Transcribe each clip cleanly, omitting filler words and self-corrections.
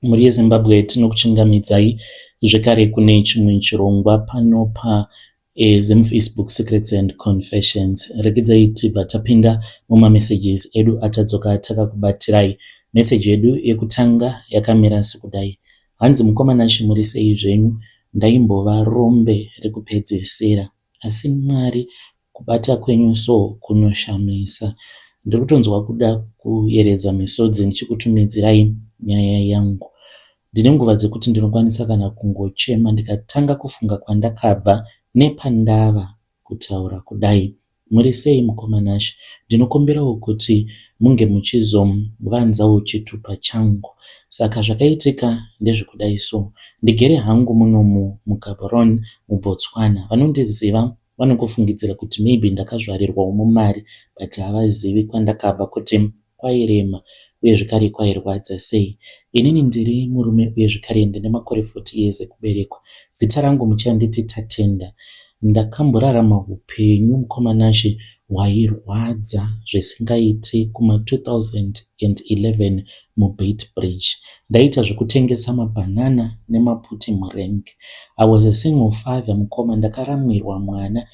Muri yeZimbabwe tinokuchingamidzai zvekare kune chimwe chirongwa pano paZimFacebook Secrets and Confessions. Regai tibva tapinda mumamessages edu atadzoka takakubatirai. Meseji yedu yekutanga yakamira sekudai: hanzi mukomana muri sei zvenyu? Ndaimbova rombe rekupedzesera, asi Mwari kubata kwenyu so kunoshamisa. Ndiri kutonzwa kuda kuyeredza misodzi ndichikutumidzirai nyaya yangu. Ndine nguva dzekuti ndinokwanisa kana kungochema ndikatanga kufunga kwandakabva nepandava kutaura kudai. Muri sei mukomanashi? Ndinokumbirawo kuti munge muchizovanzawo chitupa changu. Saka zvakaitika ndezvekudai so. Ndigere hangu muno muGaborone muBotswana. Vanondiziva vanokufungidzira kuti maybe ndakazvarirwawo mumari, but havazivi kwandakabva kuti kwairema uye zvekare kwairwadza sei. Inini ndiri murume uye zvekare ndine makore 40 years ekuberekwa. Zita rangu muchanditi Tatenda. Ndakamborarama upenyu mukomanashi hwairwadza zvisingaiti kuma 2011 muBeitbridge. Ndaita zvekutengesa mabhanana nemaputi murengi. I was a single father mukoma. Ndakaramwirwa mwana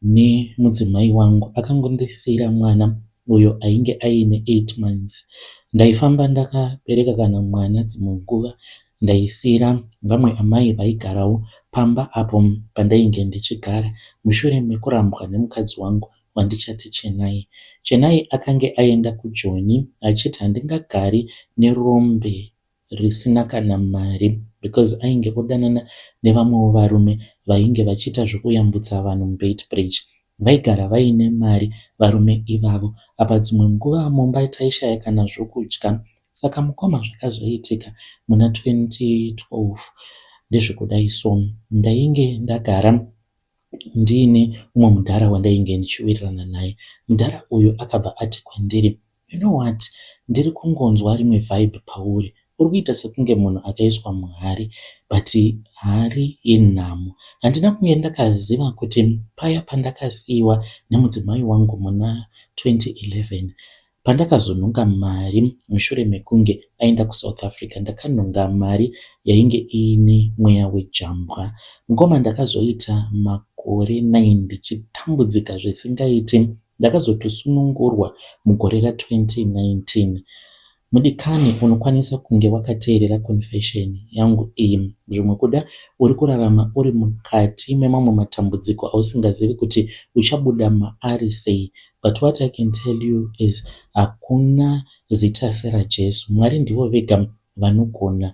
nemudzimai wangu. Akangondisiyira mwana uyo ainge aine 8 months. Ndaifamba ndakabereka kana mwana dzimwe nguva ndaisira vamwe amai vaigarawo pamba apo pandainge ndichigara, mushure mekurambwa nemukadzi wangu wandichati Chenai. Chenai akange aenda kuJoni achiti handingagari nerombe risina kana mari, because ainge odanana nevamwewo varume vainge vachiita zvekuyambutsa vanhu muBeitbridge. Vaigara vaine mari varume ivavo. Apa dzimwe nguva mumba taishaya kana zvokudya. Saka mukoma zvakazoitika muna 2012 ndezvekudai so. Ndainge ndagara ndiine umwe mudhara wandainge ndichiwirirana naye. Mudhara uyu akabva ati kwandiri, you know what, ndiri kungonzwa rimwe vibe pauri. Uri kuita sekunge munhu akaiswa muhari, but hari yenhamo. Handina kunge ndakaziva kuti paya pandakasiyiwa nemudzimai wangu muna 2011 pandakazonhonga mari mushure mekunge aenda kuSouth Africa, ndakanhonga mari yainge iine mweya wejambwa. Mukoma ndakazoita makore 9 ndichitambudzika zvisingaiti. Ndakazotosunungurwa mugore ra2019. Mudikani unokwanisa kunge wakateerera confession yangu iyi. Zvimwe kuda uri kurarama uri mukati memamwe matambudziko ausingazivi kuti uchabuda maari sei. But what I can tell you is hakuna zita seraJesu. Mwari ndivo vega vanogona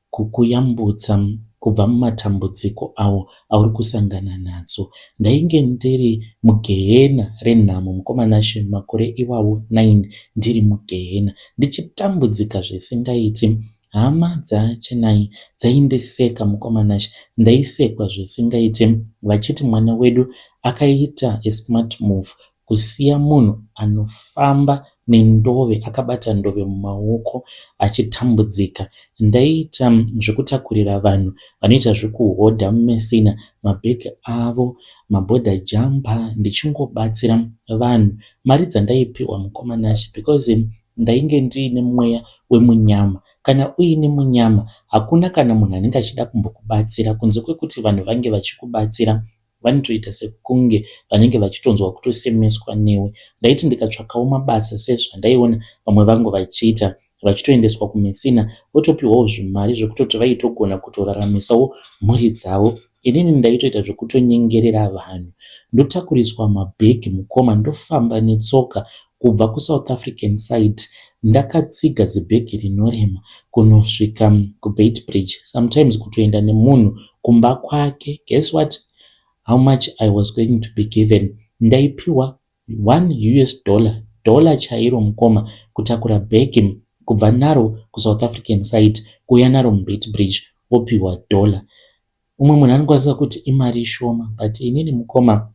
kukuyambutsa kubva mumatambudziko awo auri kusangana nadzo. Ndainge ndiri mugehena renhamo mukomanashi makore iwawo 9 ndiri mugehena ndichitambudzika zvisingaiti. Hama dzaChenai dzaindiseka mukomanashi. Ndaisekwa zvisingaiti vachiti mwana wedu akaita a smart move kusiya munhu anofamba nendove, akabata ndove mumaoko achitambudzika. Ndaita zvekutakurira vanhu vanoita zvekuhodha mumesina mabhegi avo, mabhodha jamba, ndichingobatsira vanhu. Mari dzandaipiwa mukomanashi because ndainge ndiine mweya wemunyama. Kana uine munyama hakuna kana munhu anenge achida kumbokubatsira kunze kwekuti vanhu vange vachikubatsira vanotoita sekunge vanenge vachitonzwa kutosemeswa newe. Ndaiti ndikatsvakawo mabasa sezvandaiona vamwe vangu vachiita, vachitoendeswa kumesina votopiwawo zvimari zvekutoti vaitogona kutoraramisawo mhuri dzavo. Inini ndaitoita zvekutonyengerera vanhu, ndotakuriswa mabhegi mukoma, ndofamba netsoka kubva kuSouth African side. Ndakatsiga zibhegi rinorema kunosvika kuBeitbridge, sometimes kutoenda nemunhu kumba kwake. Guess what? How much I was going to be given? Ndaipiwa $1 dola chairo mukoma, kutakura bhegi kubva naro kuSouth African side kuya naro muBeitbridge opiwa $. Umwe munhu anokwanisa kuti imari shoma, but inini mukoma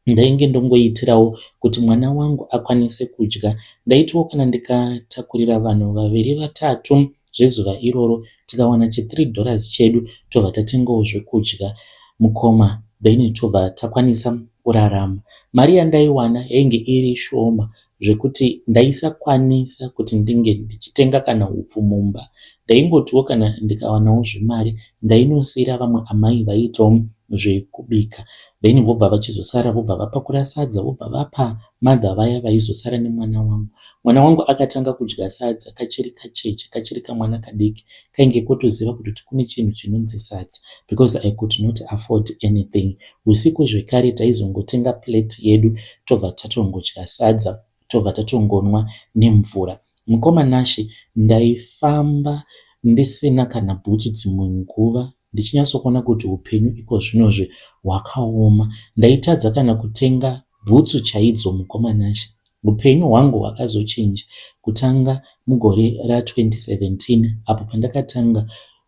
ndainge ndongoitirawo kuti mwana wangu akwanise kudya. Ndaitiwo kana ndikatakurira vanhu 2-3 zvezuva iroro, tikawana $3 chedu tobva tatengawo zvekudya mukoma, then tobva takwanisa kurarama. Mari yandaiwana yainge iri shoma zvekuti ndaisakwanisa kuti ndinge ndichitenga kana upfu mumba. Ndaingotiwo kana ndikawanawo zvimari ndainosiyira vamwe amai vaitawo zvekubika, then vobva vachizosara vobva vapakura sadza vobva vapa madha vaya vaizosara nemwana wangu. Mwana wangu akatanga kudya sadza kachiri kacheche, kachiri kamwana kadiki, kainge kutoziva kuti kune chinhu chinonzi sadza, because I could not afford anything. Usiku zvekare taizongotenga plate yedu tobva tatongodya sadza tobva tatongonwa nemvura. Mukoma Nashe ndaifamba ndisina kana bhutsu dzimwe nguva, ndichinyatsokuona kuti upenyu iko zvinozve hwakaoma. Ndaitadza kana kutenga bhutsu chaidzo. Mukoma Nashe, upenyu hwangu hwakazochinja kutanga mugore ra2017 apo pandakatanga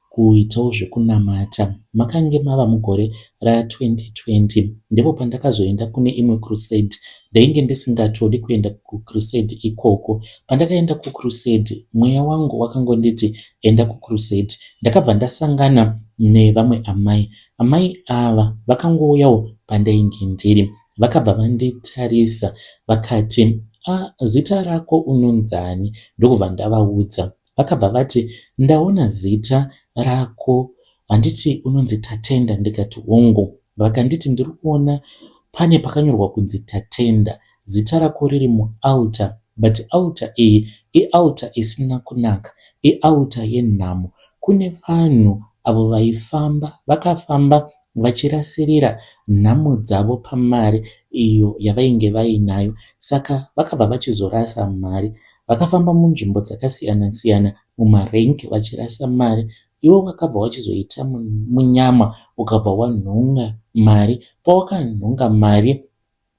kuitawo zvekunamata. Makange mava mugore ra2020 ndipo pandakazoenda kune imwe crusade. Ndainge ndisingatodi kuenda kucrusade ikoko. Pandakaenda kucrusade mweya wangu wakangonditi enda kucrusade. Ndakabva ndasangana nevamwe amai. Amai ava vakangouyawo pandainge ndiri, vakabva vanditarisa vakati, zita rako unonzani? Ndokubva ndavaudza. Vakabva vati, ndaona zita rako handiti unonzi Tatenda. Ndikati hongu. Vakanditi ndiri kuona pane pakanyorwa kunzi Tatenda, zita rako riri mualtar, but altar iyi ialtar isina kunaka, ialtar yenhamo. Kune vanhu avo vaifamba vakafamba vachirasirira nhamo dzavo pamari iyo yavainge vainayo, saka vakabva vachizorasa mari. Vakafamba munzvimbo dzakasiyana siyana mumarengi vachirasa mari. Ivo vakabva vachizoita munyama ukabva wanhonga mari. Pawakanhonga mari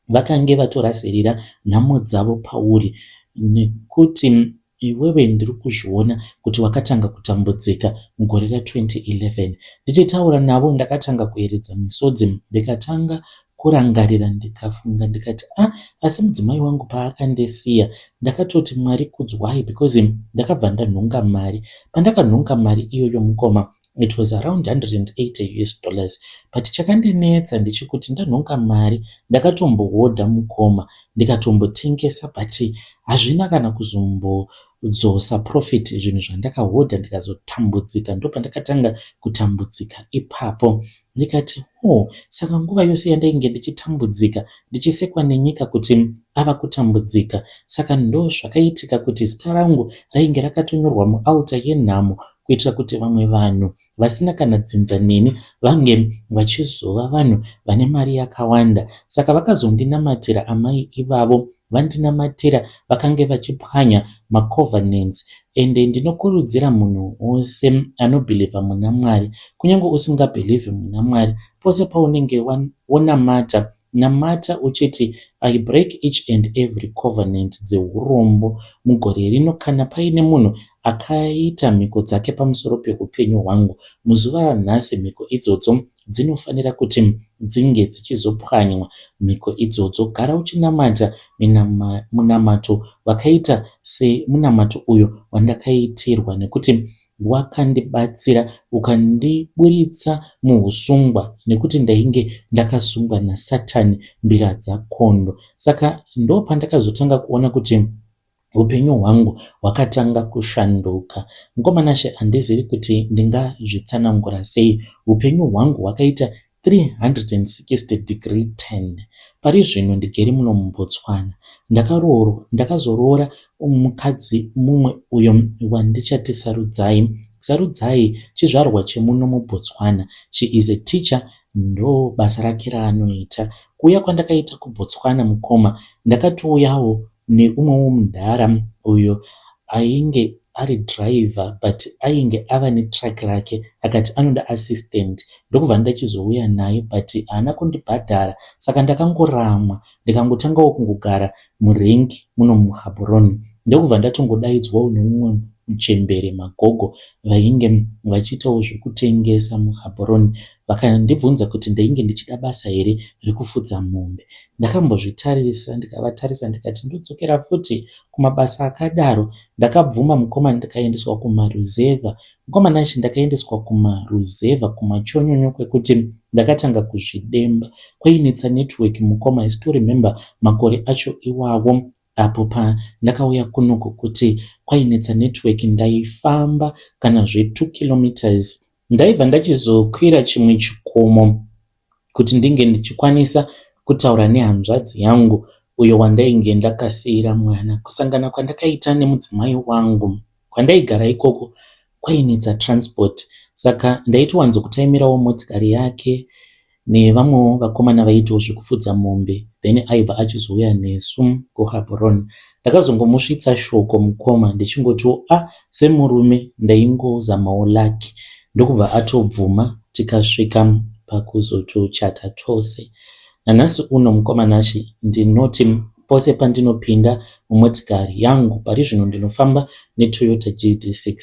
vakange vatorasirira nhamo dzavo pauri, nekuti iwewe ndiri kuzviona kuti wakatanga kutambudzika mugore ra2011. Ndichitaura navo ndakatanga kueredza misodzi, ndikatanga kurangarira ndikafunga ndikati asi mudzimai wangu paakandisiya ndakatoti Mwari kudzwai, because ndakabva ndanhonga mari. Pandakanhonga mari iyoyo mukoma, it was around $180, but chakandinetsa ndechekuti ndanhonga mari ndakatombohodha mukoma, ndikatombotengesa, but hazvina kana kuzombodzosa profit zvinhu zvandakahodha, ndikazotambudzika. Ndo pandakatanga kutambudzika ipapo. Ndikati saka nguva yose yandainge ndichitambudzika ndichisekwa nenyika kuti ava kutambudzika, saka ndo zvakaitika kuti zita rangu rainge rakatonyorwa mualtar yenhamo, kuitira kuti vamwe vanhu vasina kana dzinza neni vange vachizova vanhu vane mari yakawanda. Saka vakazondinamatira amai ivavo, vandinamatira vakange vachipwanya macovenants. Ende ndinokurudzira munhu wose anobhilivha muna Mwari, kunyange usingabhilivhi muna Mwari, pose paunenge wonamata, namata uchiti I break each and every covenant dzeurombo mugore rino. Kana paine munhu akaita mhiko dzake pamusoro peupenyu hwangu muzuva ranhasi, mhiko idzodzo dzinofanira kuti dzinge dzichizopwanywa. Mhiko idzodzo gara uchinamata munamato wakaita semunamato uyo wandakaitirwa, nekuti wakandibatsira ukandiburitsa muusungwa, nekuti ndainge ndakasungwa naSatani mbira dzakondo. Saka ndo pandakazotanga kuona kuti upenyu hwangu hwakatanga kushanduka. Mukoma Nashe, handizivi kuti ndingazvitsanangura sei. Upenyu hwangu hwakaita 360 turn. Pari zvino ndigere muno muBotswana. Ndakazoroora mukadzi mumwe uyo wandichati Sarudzai. Sarudzai chizvarwa chemuno muBotswana. She is a teacher, ndo basa rake raanoita. Kuuya kwandakaita kuBotswana mukoma, ndakatouyawo neumwewo mudhara uyo ainge ari driver, but ainge ava netrack rake, akati anoda assistant. Ndokubva ndachizouya naye, but haana kundibhadhara, saka ndakangoramwa ndikangotangawo kungogara murengi muno muHaburoni. Ndokubva ndatongodaidzwawo neumwe chembere magogo vainge vachiitawo zvekutengesa muHabhoroni vakandibvunza kuti ndainge ndichida basa here rekufudza mombe. Ndakambozvitarisa ndikavatarisa ndikati ndodzokera futi kumabasa akadaro. Ndakabvuma mukoma ndikaendeswa kumaruzevha. Mukoma nashi ndakaendeswa kumaruzevha kumachonyonyo kwekuti ndakatanga kuzvidemba kwainetsa network. Mukoma I still remember makore acho iwawo apo pandakauya kunoku kuti kwainetsa network. Ndaifamba kana zve2 kilometers. Ndaibva ndachizokwira chimwe chikomo kuti ndinge ndichikwanisa kutaura nehanzvadzi yangu uyo wandainge ndakasiyira mwana. Kusangana kwandakaita nemudzimai wangu kwandaigara ikoko kwainetsa transport, saka ndaitowanzokutaimirawo motikari yake nevamwewo vakomana vaiitawo zvekufudza mombe, then aibva achizouya nesu kuHabhoroni. Ndakazongomusvitsa shoko mukoma ndichingotiwo semurume ndaingozamawo laki, ndokubva atobvuma tikasvika pakuzotochata tose. Nanhasi uno mukoma nashi ndinoti pose pandinopinda mumotikari yangu, pari zvino ndinofamba neToyota GD6,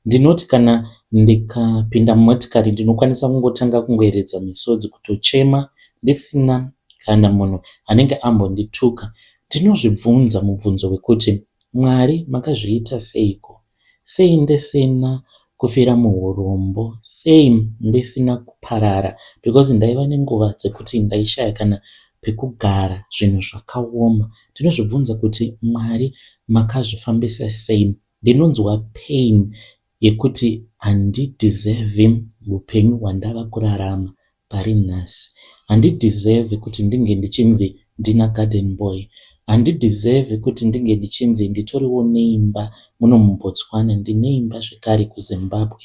ndinoti kana ndikapinda mumotikari ndinokwanisa kungotanga kungoeredza misodzi kutochema ndisina kana munhu anenge ambondituka. Ndinozvibvunza mubvunzo wekuti Mwari makazviita seiko? Sei ndisina kufira muurombo? Sei ndisina kuparara? Because ndaiva nenguva dzekuti ndaishaya kana pekugara, zvinhu zvakaoma. Ndinozvibvunza kuti Mwari makazvifambisa sei? Ndinonzwa pain yekuti handideserve upenyu hwandava kurarama pari nhasi. Handideserve kuti ndinge ndichinzi ndina garden boy. Handideserve kuti ndinge ndichinzi nditoriwo neimba muno muBotswana, ndine imba zvekare kuZimbabwe.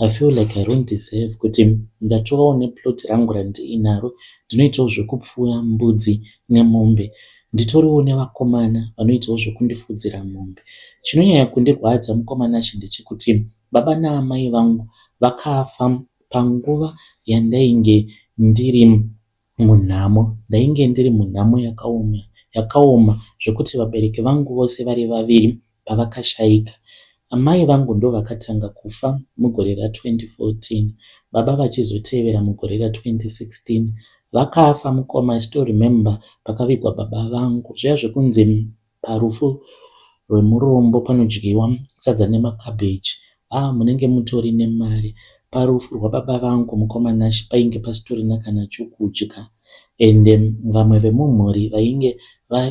I feel like I don't deserve kuti ndatovawo neploti rangu randinaro, ndinoitawo zvekupfuya mbudzi nemombe, nditoriwo nevakomana vanoitawo zvekundifudzira mombe. Chinonyanya kundirwadza mukoma nashi ndechekuti baba naamai vangu vakafa panguva yandainge ndiri munhamo. Ndainge ndiri munhamo yakaoma zvekuti vabereki vangu vose vari vaviri pavakashayika. Amai vangu ndo vakatanga kufa mugore ra2014, baba vachizotevera mugore ra2016. Vakafa mukoma. I still remember pakavigwa baba vangu, zviya zvekunzi parufu rwemurombo panodyiwa sadza nemakabheji, munenge mutori nemari. Parufu rwababa vangu mukoma nashi painge pasitorina kana chokudya, and vamwe vemumhuri vainge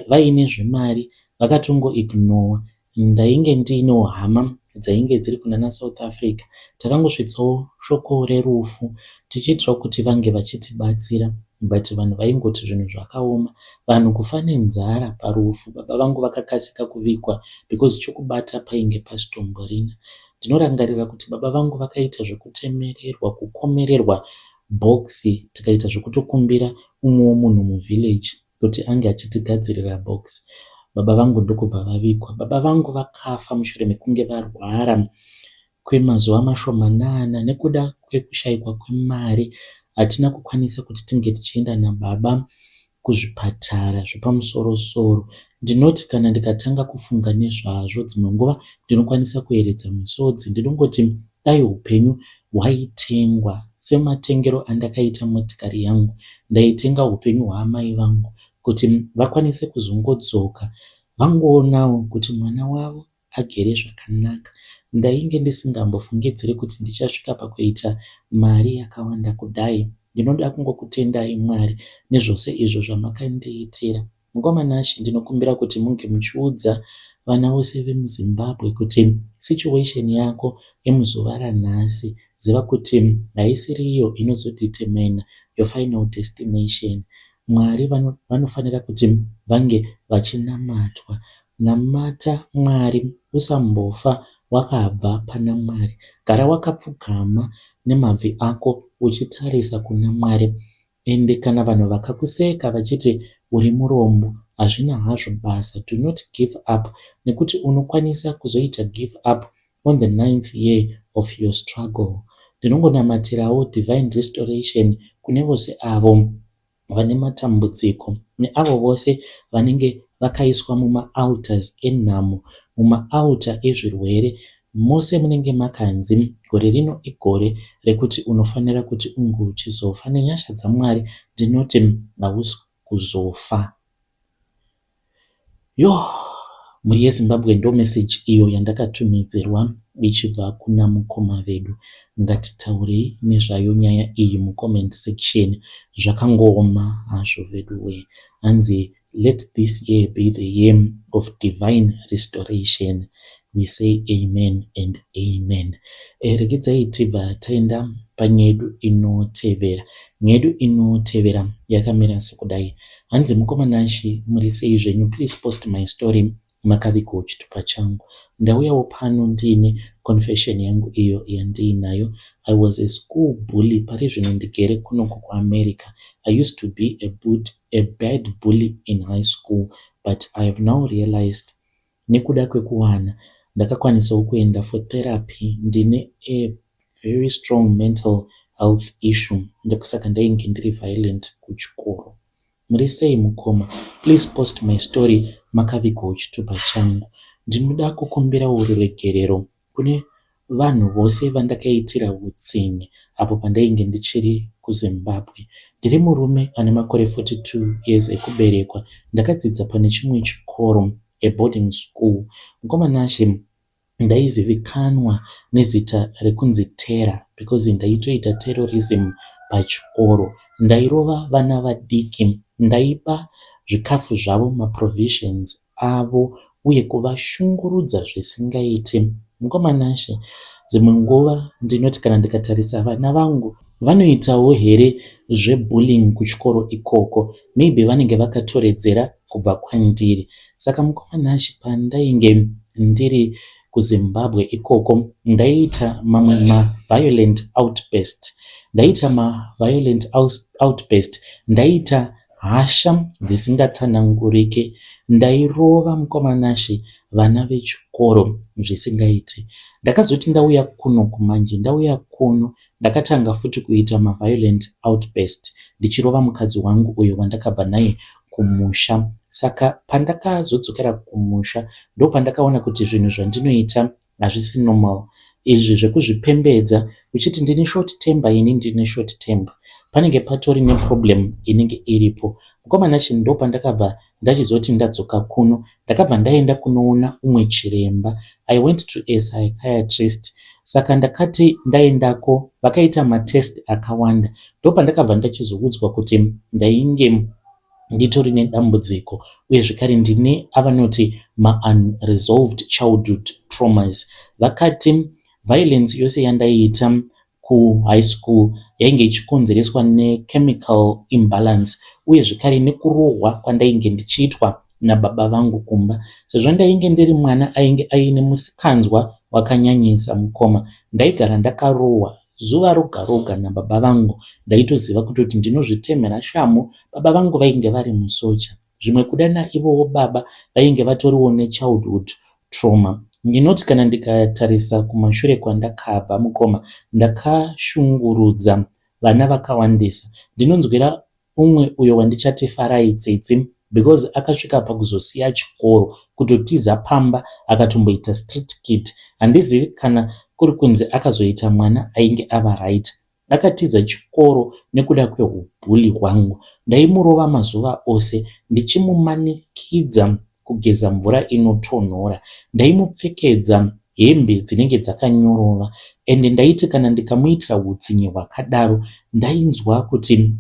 vaine zvemari vakatongo ignore. Ndainge ndiinewo hama dzainge dziri kunana South Africa. Takangosvitsawo shoko rerufu tichiitirawo kuti vange vachitibatsira, but vanhu vaingoti zvinhu zvakaoma, vanhu kufa nenzara parufu. Baba vangu vakakasika kuvigwa because chokubata painge pasitomborina. Ndinorangarira kuti baba vangu vakaita zvekutemererwa, kukomererwa bhokisi, tikaita zvekutokumbira umwewo munhu muvillage kuti ange achitigadzirira bhokisi. Baba vangu ndokubva vavigwa. Baba vangu vakafa mushure mekunge varwara kwemazuva mashomanana nekuda kwekushayikwa kwemari. Hatina kukwanisa kuti tinge tichienda nababa kuzvipatara zvepamusoro-soro. Ndinoti kana ndikatanga kufunga nezvazvo dzimwe nguva ndinokwanisa kueredza misodzi. Ndinongoti dai upenyu hwaitengwa sematengero andakaita motikari yangu, ndaitenga upenyu hwaamai vangu kuti vakwanise kuzongodzoka vangoonawo kuti mwana wavo agere zvakanaka. Ndainge ndisingambofungidziri kuti ndichasvika pakuita mari yakawanda kudai. Ndinoda kungokutendai Mwari nezvose izvo zvamakandiitira. Mukoma nashi ndinokumbira kuti munge muchiudza vana vose vemuZimbabwe kuti situation yako yemuzuva ranhasi, ziva kuti haisiri iyo inozodetermine your final destination. Mwari vanofanira kuti vange vachinamatwa. Namata Mwari, usambofa wakabva pana Mwari. Gara wakapfugama nemabvi ako uchitarisa kuna Mwari. Ende kana vanhu vakakuseka vachiti uri murombo, hazvina hazvo basa. Do not give up, nekuti unokwanisa kuzoita give up on the 9th year of your struggle. Ndinongonamatirawo divine restoration kune vose avo vane matambudziko, neavo vose vanenge vakaiswa mumaaltars enhamo, mumaaltar ezvirwere, mose munenge makanzi gore rino igore rekuti unofanira kuti unge uchizofa. Nenyasha dzaMwari ndinoti hausi kuzofa. Muri yeZimbabwe ndo meseji iyo yandakatumidzirwa ichibva kuna mukoma vedu. Ngatitaurei nezvayo nyaya iyi mucomment section. Zvakangooma hazvo vedu we. Hanzi let this year be the year of divine restoration. We say amen and amen. Regedzai tibva taenda panyedu inotevera. Nyedu inotevera yakamira sekudai. Hanzi mukoma nashi muri sei zvenyu, please post my story makavigwa chitupa changu. Ndauyawo pano ndine confession yangu iyo yandiinayo. I was a school bully pari zvino ndigere kunoko kuAmerica. I used to be a bad bully in high school, but I have now realized nekuda kwekuwana ndakakwanisawo kuenda for therapy. Ndine a very strong mental health issue, ndokusaka ndainge ndiri violent kuchikoro. Muri sei mukoma? Please post my story makavigwa chitupa changu. Ndinoda kukumbira ruregerero kune vanhu vose vandakaitira utsinye apo pandainge ndichiri kuZimbabwe. Ndiri murume ane makore 42 years ekuberekwa. Ndakadzidza pane chimwe chikoro, a boarding school. Mukoma nashe ndaizivikanwa nezita rekunzi Terror because ndaitoita terrorism pachikoro. Ndairova vana vadiki, ndaipa zvikafu zvavo, maprovisions avo, uye kuvashungurudza zvisingaiti. Mukoma nashe dzimwe nguva ndinoti kana ndikatarisa vana vangu vanoitawo here zvebullying kuchikoro ikoko, maybe vanenge vakatoredzera kubva kwandiri. Saka mukoma nashe pandainge ndiri kuZimbabwe ikoko ndaiita mamwe violent outburst. Ndaita hasha dzisingatsanangurike. Ndairova mukoma nashe vana vechikoro zvisingaiti. Ndakazoti ndauya kuno kumanje, ndauya kuno ndakatanga futi kuita violent outburst ndichirova mukadzi wangu uyo wandakabva naye kumusha. Saka pandakazodzokera kumusha ndo pandakaona kuti zvinhu zvandinoita hazvisi normal. Izvi zvekuzvipembedza uchiti ndine short temper, ini ndine short temper, panenge patori neproblem inenge iripo. Mukoma nashe ndo pandakabva ndachizoti ndadzoka kuno, ndakabva ndaenda kunoona umwe chiremba. I went to a psychiatrist. Saka ndakati ndaendako vakaita matest akawanda. Ndo pandakabva ndachizoudzwa kuti ndainge nditori nedambudziko uye zvekare ndine avanoti unresolved childhood traumas. Vakati violence yose yandaiita kuhigh school yainge ichikonzereswa nechemical imbalance uye zvekare nekurohwa kwandainge ndichiitwa nababa vangu kumba. Sezvo ndainge ndiri mwana ainge aine musikanzwa wakanyanyisa mukoma, ndaigara ndakarohwa zuva roga roga nababa vangu. Ndaitoziva kuti ndinozvitemera shamu. Baba vangu vainge vari musoja, zvimwe kuda naivowo baba vainge vatoriwo nechildhood trauma. Ndinoti kana ndikatarisa kumashure kwandakabva mukoma, ndakashungurudza vana vakawandisa. Ndinonzwira umwe uyo wandichati Farai Tsitsi because akasvika pakuzosiya chikoro kutotiza pamba akatomboita street kid. Handizivi kana kuri kunzi akazoita mwana ainge ava right. Akatiza chikoro nekuda kwehubhuli hwangu. Ndaimurova mazuva ose ndichimumanikidza kugeza mvura inotonhora. Ndaimupfekedza hembe dzinenge dzakanyorova. Ende ndaiti kana ndikamuitira utsinye hwakadaro ndainzwa kuti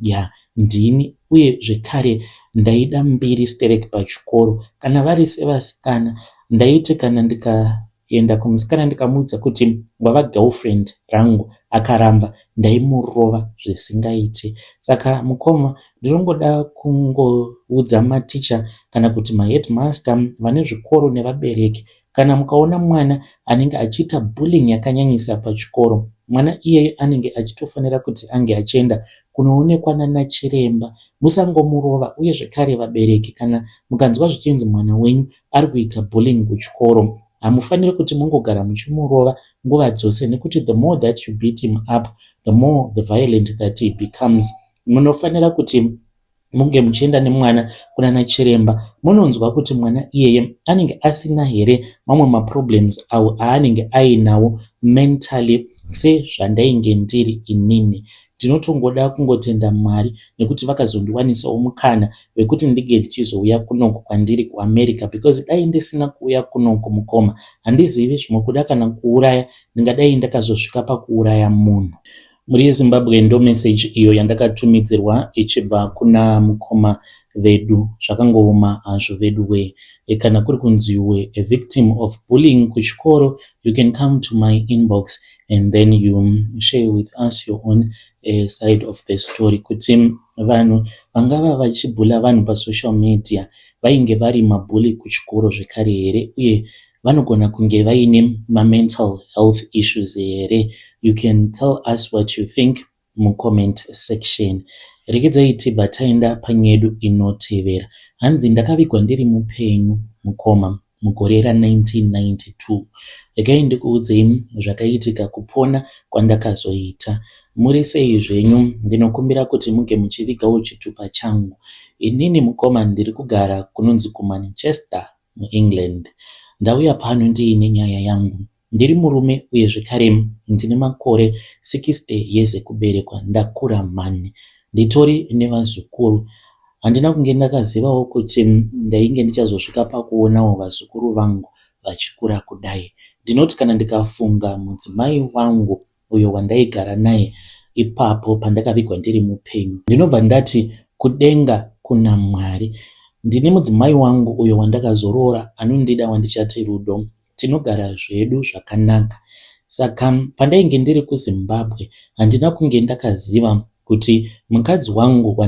ndini, uye zvekare ndaida mbiri stereki pachikoro. Kana vari sevasikana ndaiti kana ndikaenda kumusikana ndikamuudza kuti wava girlfriend rangu akaramba, ndaimurova zvisingaiti. Saka mukoma ndinongoda kungoudza maticha kana kuti maheadmaster vane zvikoro nevabereki, kana mukaona mwana anenge achiita bullying yakanyanyisa pachikoro, mwana iye anenge achitofanira kuti ange achienda kunoonekwa nanachiremba. Musangomurova. Uye zvekare vabereki, kana mukanzwa zvichinzi mwana wenyu ari kuita bullying kuchikoro, hamufaniri kuti mungogara muchimurova nguva dzose, nekuti the more that you beat him up, the more the violent that he becomes. Munofanira kuti munge muchienda nemwana kunana chiremba munonzwa kuti mwana iyeye anenge asina here mamwe maproblems awo aanenge ainawo mentally sezvandainge ndiri inini. Ndinotongoda kungotenda Mwari nekuti vakazondiwanisawo mukana wekuti ndige ndichizouya kunoko kwandiri kuAmerica, because dai ndisina kuuya kunoko mukoma handizivi zvimwe kuda kana kuuraya, ndingadai ndakazosvika pakuuraya munhu. Muri Zimbabwe ndo message iyo yandakatumidzirwa ichibva kuna mukoma vedu, zvakangooma hazvo vedu we. Kana kuri kunziwe a victim of bullying kuchikoro, you can come to my inbox and then you share with us your own side of the story, kuti vanhu vangava vachibhula vanhu pasocial media vainge vari mabhuli kuchikoro zvekare here, uye vanogona kunge vaine mental health issues here. You can tell us what you think mu comment section. Regedzai tibva taenda panyedu inotevera. Hanzi ndakavigwa ndiri mupenyu mukoma mugore ra1992. Regai ndikuudzei zvakaitika kupona kwandakazoita. Muri sei zvenyu? Ndinokumbira kuti muge muchivigawo chitupa changu. Inini mukoma ndiri kugara kunonzi kuManchester muEngland. Ndauya pano ndiine nyaya yangu. Ndiri murume uye zvekare ndine makore 60 years ekuberekwa. Ndakura mani, nditori nevazukuru. Handina kunge ndakazivawo kuti ndainge ndichazosvika pakuonawo vazukuru vangu vachikura kudai. Ndinoti kana ndikafunga mudzimai wangu uyo wandaigara naye ipapo pandakavigwa ndiri mupenyu, ndinobva ndati kudenga kuna Mwari. Ndine mudzimai wangu uyo wandakazorora, anondida, wandichati Rudo, tinogara zvedu zvakanaka. Saka pandainge ndiri kuZimbabwe handina kunge ndakaziva kuti mukadzi wangu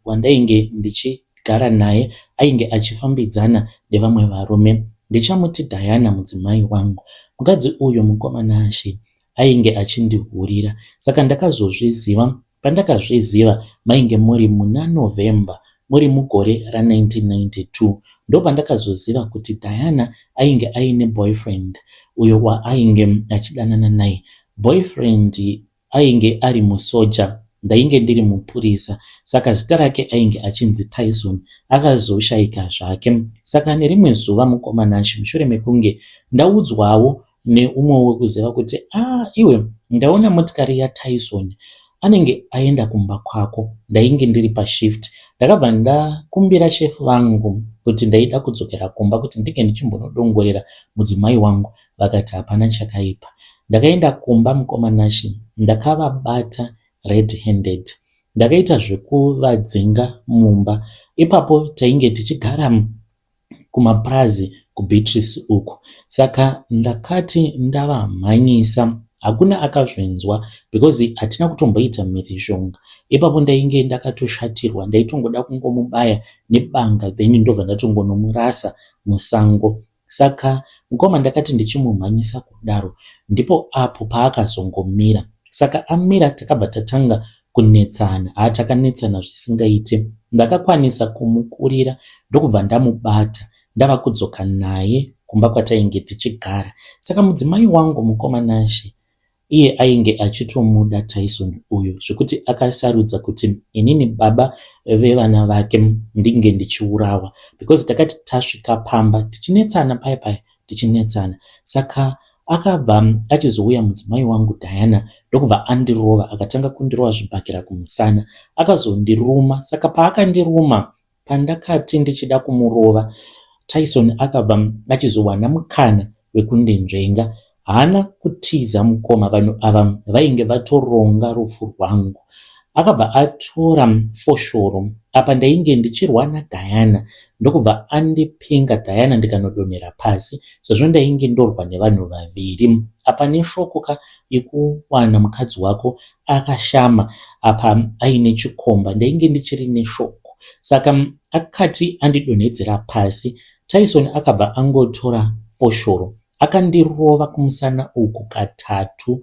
wandainge ndichigara naye ainge achifambidzana nevamwe varume. Ndichamuti Diana mudzimai wangu. Mukadzi uyo mukomana Ashe ainge achindihurira. Saka ndakazozviziva. Pandakazviziva mainge muri muna November muri mugore ra1992. Ndo pandakazoziva kuti Diana ainge aine boyfriend uyo waainge achidanana naye. Boyfriend ainge ari musoja, ndainge ndiri mupurisa, saka zita rake ainge achinzi Tyson. Akazoshayika zvake. Saka nerimwe zuva mukomana Ashe, mushure mekunge ndaudzwawo neumwe wekuziva kuti iwe ndaona motikari yaTyson anenge aenda kumba kwako. Ndainge ndiri pashift. Ndakabva ndakumbira chef vangu kuti ndaida kudzokera kumba kuti ndinge ndichimbonodongorera mudzimai wangu. Vakati hapana chakaipa. Ndakaenda kumba mukomana Ashe, ndakavabata red handed. Ndakaita zvekuvadzinga mumba. Ipapo tainge tichigara kumaprazi kuBeatrice uko. Saka ndakati ndavamhanyisa, hakuna akazvinzwa because hatina kutomboita mhirizhonga. Ipapo ndainge ndakatoshatirwa, ndaitongoda kungomubaya nebanga then ndobva ndatongonomurasa musango. Saka mukoma ndakati ndichimumhanyisa kudaro, ndipo apo paakazongomira. Saka amira takabva tatanga kunetsana. Takanetsana zvisingaite. Ndakakwanisa kumukurira ndokubva ndamubata ndava kudzoka naye kumba kwatainge tichigara. Saka mudzimai wangu mukomana Ashe iye ainge achitomuda Tyson uyo zvekuti akasarudza kuti inini baba vevana vake ndinge ndichiurawa, because takati tasvika pamba tichinetsana paya tichinetsana. Saka akabva achizouya mudzimai wangu Diana ndokubva andirova, akatanga kundirova zvibhakira kumusana, akazondiruma. Saka paakandiruma, pandakati ndichida kumurova, Tyson akabva achizowana mukana wekundinzvenga. Haana kutiza mukoma, vanhu ava vainge vatoronga rufu rwangu. Akabva atora foshoro apa ndainge ndichirwa naDiana ndokubva andipinga Diana ndikanodonhera pasi, sezvo ndainge ndorwa nevanhu vaviri. Apa neshokoka yekuwana mukadzi wako akashama apa aine chikomba, ndainge ndichiri neshoko. Saka akati andidonhedzera pasi, Tyson akabva angotora foshoro akandirova kumusana uku katatu,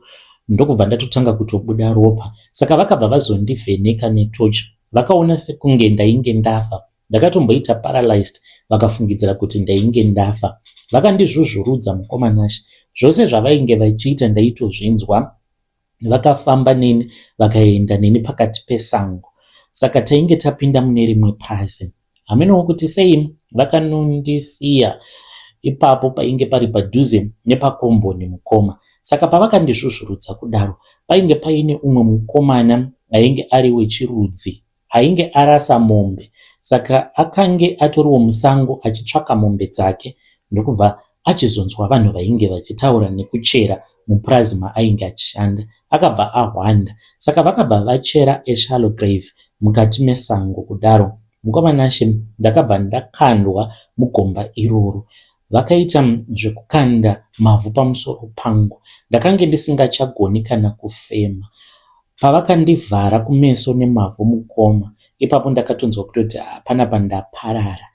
ndokubva ndatotanga kutobuda ropa. Saka vakabva vazondivheneka netochi, vakaona sekunge ndainge ndafa. Ndakatomboita paralyzed, vakafungidzira kuti ndainge ndafa. Vakandizvuzvurudza mukomana Ashe, zvose zvavainge vachiita ndaitozvinzwa. Vakafamba neni vakaenda neni pakati pesango. saka tainge tapinda mune rimwe purazi. Hamenowo kuti sei vakanondisiya ipapo painge pari padhuze nepakomboni mukoma. Saka pavakandizvuzvurutsa kudaro, painge paine umwe mukomana ainge ari wechirudzi, ainge arasa mombe, saka akange atoriwo musango achitsvaka mombe dzake, ndokubva achizonzwa vanhu vainge vachitaura nekuchera mupurazi maainge achishanda. Akabva ahwanda, saka vakabva vachera eshallow grave mukati mesango kudaro. Mukomana She ndakabva ndakandwa mugomba iroro. Vakaita zvekukanda mavhu pamusoro pangu, ndakange ndisingachagoni kana kufema. Pavakandivhara kumeso nemavhu mukoma, ipapo ndakatonzwa kutoti panapa ndaparara,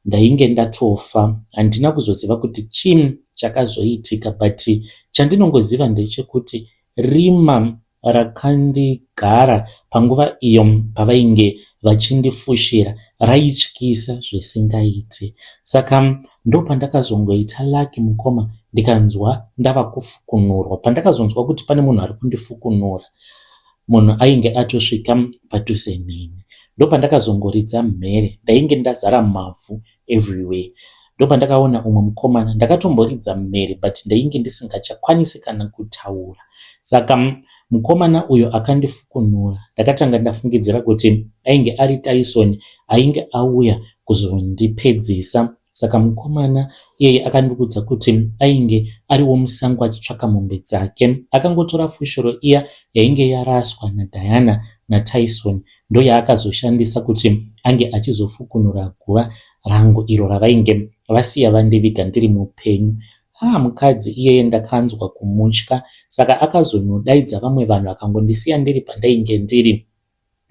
ndainge ndatofa. Handina kuzoziva kuti chii chakazoitika, but chandinongoziva ndechekuti rima rakandigara panguva iyo pavainge vachindifushira raityisa zvisingaiti. Saka ndo pandakazongoita laki mukoma, ndikanzwa ndava kufukunurwa. Pandakazonzwa kuti pane munhu ari kundifukunura, munhu ainge atosvika padhuze neni, ndo pandakazongoridza mhere. Ndainge ndazara mavhu everywhere. Ndo pandakaona umwe mukomana, ndakatomboridza mhere but ndainge ndisingachakwanisi kana kutaura. Saka mukomana uyo akandifukunura, ndakatanga ndafungidzira kuti ainge ari Tyson ainge auya kuzondipedzisa. Saka mukomana iyeye akandikudza kuti ainge ariwo musango achitsvaka mombe dzake. Akangotora foshoro iya yainge yaraswa naDiana naTyson, ndo yaakazoshandisa kuti ange achizofukunura guva rangu iro ravainge vasiya vandiviga ndiri mupenyu. Mukadzi iyeye ndakanzwa kumutya, saka akazonodaidza vamwe vanhu akangondisiya ndiri pandainge ndiri,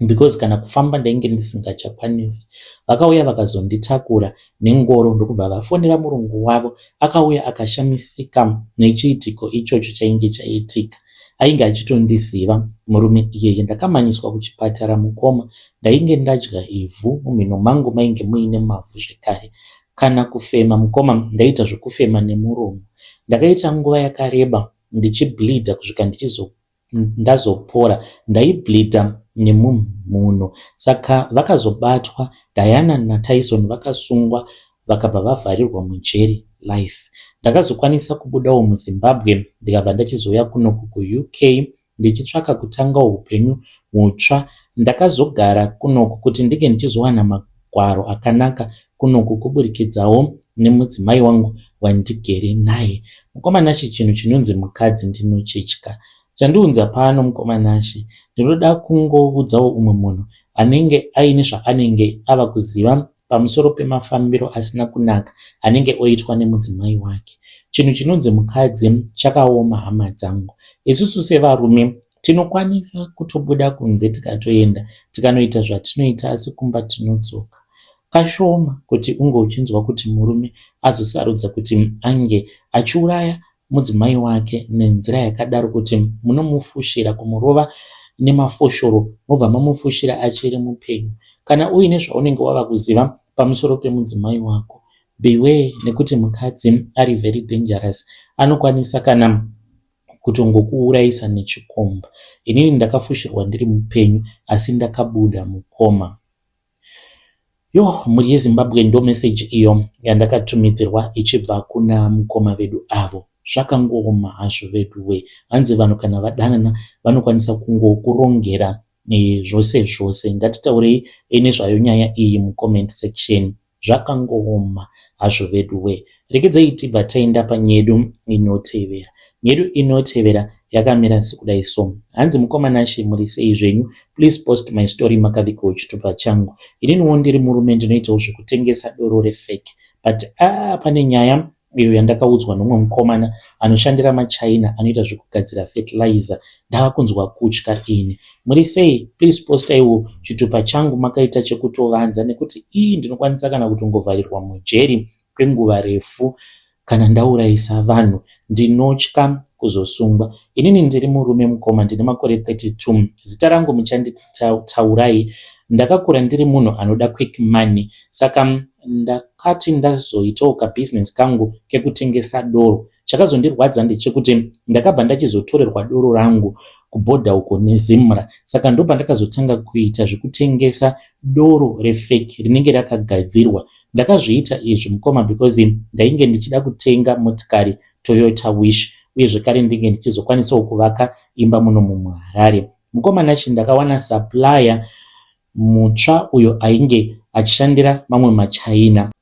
because kana kufamba ndainge ndisingachakwanisi. Vakauya vakazonditakura nengoro ndokubva vafonera murungu wavo. Akauya akashamisika nechiitiko ichocho chainge chaitika. Ainge achitondiziva murume iyeye. Ndakamanyiswa kuchipatara mukoma. Ndainge ndadya ivhu, mumhino mangu mainge muine mavhu zvekare. Kana kufema mukoma, ndaita zvekufema nemuromo. Ndakaita nguva yakareba ndichibleedha kusvika ndazopora. Ndaibleedha nemumhuno. Saka vakazobatwa, Diana naTyson vakasungwa, vakabva vavharirwa mujeri life. Ndakazokwanisa kubudawo muZimbabwe, ndikabva ndachizouya kunoku kuUK ndichitsvaka kutanga upenyu hutsva. Ndakazogara kunoku kuti ndinge ndichizowana magwaro akanaka kunoku kuburikidzawo nemudzimai wangu wandigere naye. Mukomana She chinhu chinonzi mukadzi ndinochitya. Chandiunza pano mukomana She, ndinoda kungoudzawo umwe munhu anenge aine zvaanenge ava kuziva pamusoro pemafambiro asina kunaka anenge oitwa nemudzimai wake. Chinhu chinonzi mukadzi chakaoma, hama dzangu. Isusu sevarume tinokwanisa kutobuda kunze tikatoenda tikanoita zvatinoita, asi kumba tinodzoka. Kashoma kuti unge uchinzwa kuti murume azosarudza kuti ange achiuraya mudzimai wake nenzira yakadaro, kuti munomufushira kumurova nemafoshoro mobva mamufushira achiri mupenyu. Kana uine zvaunenge wava kuziva pamusoro pemudzimai wako, beware, nekuti mukadzi ari very dangerous. Anokwanisa kana kutongokuurayisa nechikomba. Inini ndakafushirwa ndiri mupenyu asi ndakabuda mukoma. Muri yeZimbabwe ndo message iyo yandakatumidzirwa ichibva kuna mukoma vedu avo. Zvakangooma hazvo vedu we. Hanzi vanhu kana vadanana vanokwanisa kungokurongera zvose zvose. Ngatitaurei nezvayo nyaya iyi mucomment section. Zvakangooma hazvo vedu we. Regedzai tibva taenda panyedu inotevera. Nyedu inotevera yakamira sekudai so. Hanzi mukomana She muri sei zvenyu? Please post my story makavikawo chitupa changu. Ininiwo ndiri murume ndinoitawo zvekutengesa doro refake. But pane nyaya iyo yandakaudzwa nomwe mukomana anoshandira maChina anoita zvekugadzira fertilizer. Ndava kunzwa kutya ini. Muri sei? Please postaiwo chitupa changu makaita chekutovanza, nekuti ndinokwanisa kana kutongovharirwa mujeri kwenguva refu kana ndaurayisa vanhu. Ndinotya kuzosungwa. Inini ndiri murume mukoma, ndine makore 32. Zita rangu muchanditi Taurai. Ndakakura ndiri munhu anoda quick money. Saka ndakati ndazoitawo kabusiness kangu kekutengesa doro. chakazondirwadza ndechekuti ndakabva ndachizotorerwa doro rangu kubhodha uko neZimra. Saka ndobva ndakazotanga kuita zvekutengesa doro refake rinenge rakagadzirwa. Ndakazviita izvi mukoma because ndainge ndichida kutenga motikari Toyota Wish, uye zvekare ndinge ndichizokwanisawo kuvaka imba muno muHarare. Mukoma nachi ndakawana supplier mutsva uyo ainge achishandira mamwe maChina.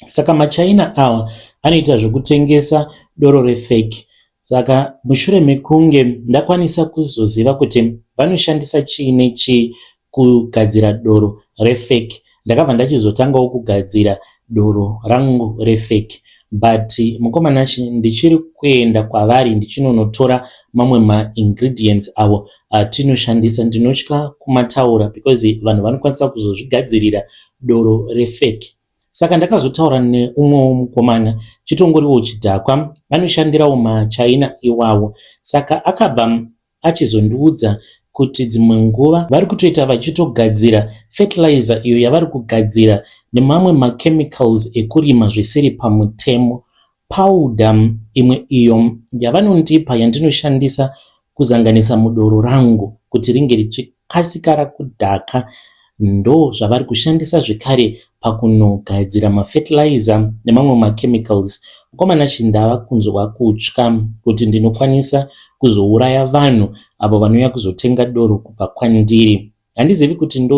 Saka maChina awa anoita zvekutengesa doro refake. Saka mushure mekunge ndakwanisa kuzoziva kuti vanoshandisa chii nechi kugadzira doro refake, ndakabva ndachizotangawo kugadzira doro rangu refake. But mukoma nachi ndichiri kuenda kwavari ndichinonotora mamwe ma-ingredients avo atinoshandisa. Ndinotya kumataura because vanhu vanokwanisa kuzozvigadzirira doro refake. Saka ndakazotaura neumwewo mukomana chitongoriwo chidhakwa, anoshandirawo maChina iwawo. Saka akabva achizondiudza kuti dzimwe nguva vari kutoita vachitogadzira fertilizer iyo yavari kugadzira nemamwe machemicals ekurima zvisiri pamutemo. Powder imwe iyo yavanondipa yandinoshandisa kuzanganisa mudoro rangu kuti ringe richikasika kudhaka, ndo zvavari kushandisa zvekare pakunogadzira mafertilizer nemamwe machemicals. Mukoma nachi ndava kunzwa kutya kuti ndinokwanisa kuzouraya vanhu avo vanouya kuzotenga doro kubva kwandiri. Handizivi kuti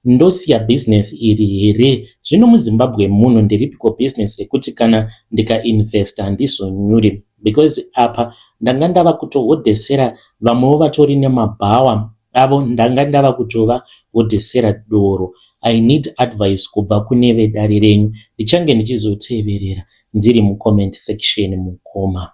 ndosiya business iri here. Zvino muZimbabwe muno ndiripiko business rekuti kana ndikainvesta handizonyuri, because apa ndanga ndava kutohodhesera vamwewo vatori nemabhawa avo, ndanga ndava kutovahodhesera doro. I need advice kubva kune vedare renyu. Ndichange ndichizoteverera ndiri mucomment section mukoma.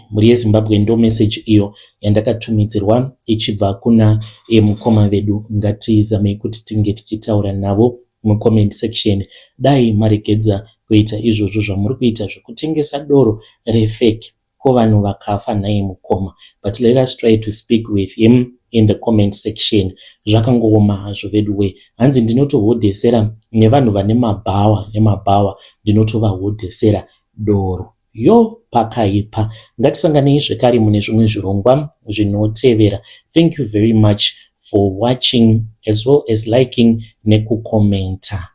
Muri yeZimbabwe ndo message iyo yandakatumidzirwa ichibva kuna mukoma vedu. Ngatizamei kuti tinge tichitaura navo mucomment section. Dai maregedza kuita izvozvo zvamuri kuita zvekutengesa doro refake ko vanhu vakafa naye mukoma. But let us try to speak with him in the comment section. Zvakangooma hazvo veduwe. Hanzi ndinotohodhesera nevanhu vane mabhawa ndinotovahodhesera doro. Yo pakaipa. Ngatisanganei zvekare mune zvimwe zvirongwa zvinotevera. Thank you very much for watching as well as liking nekukomenta.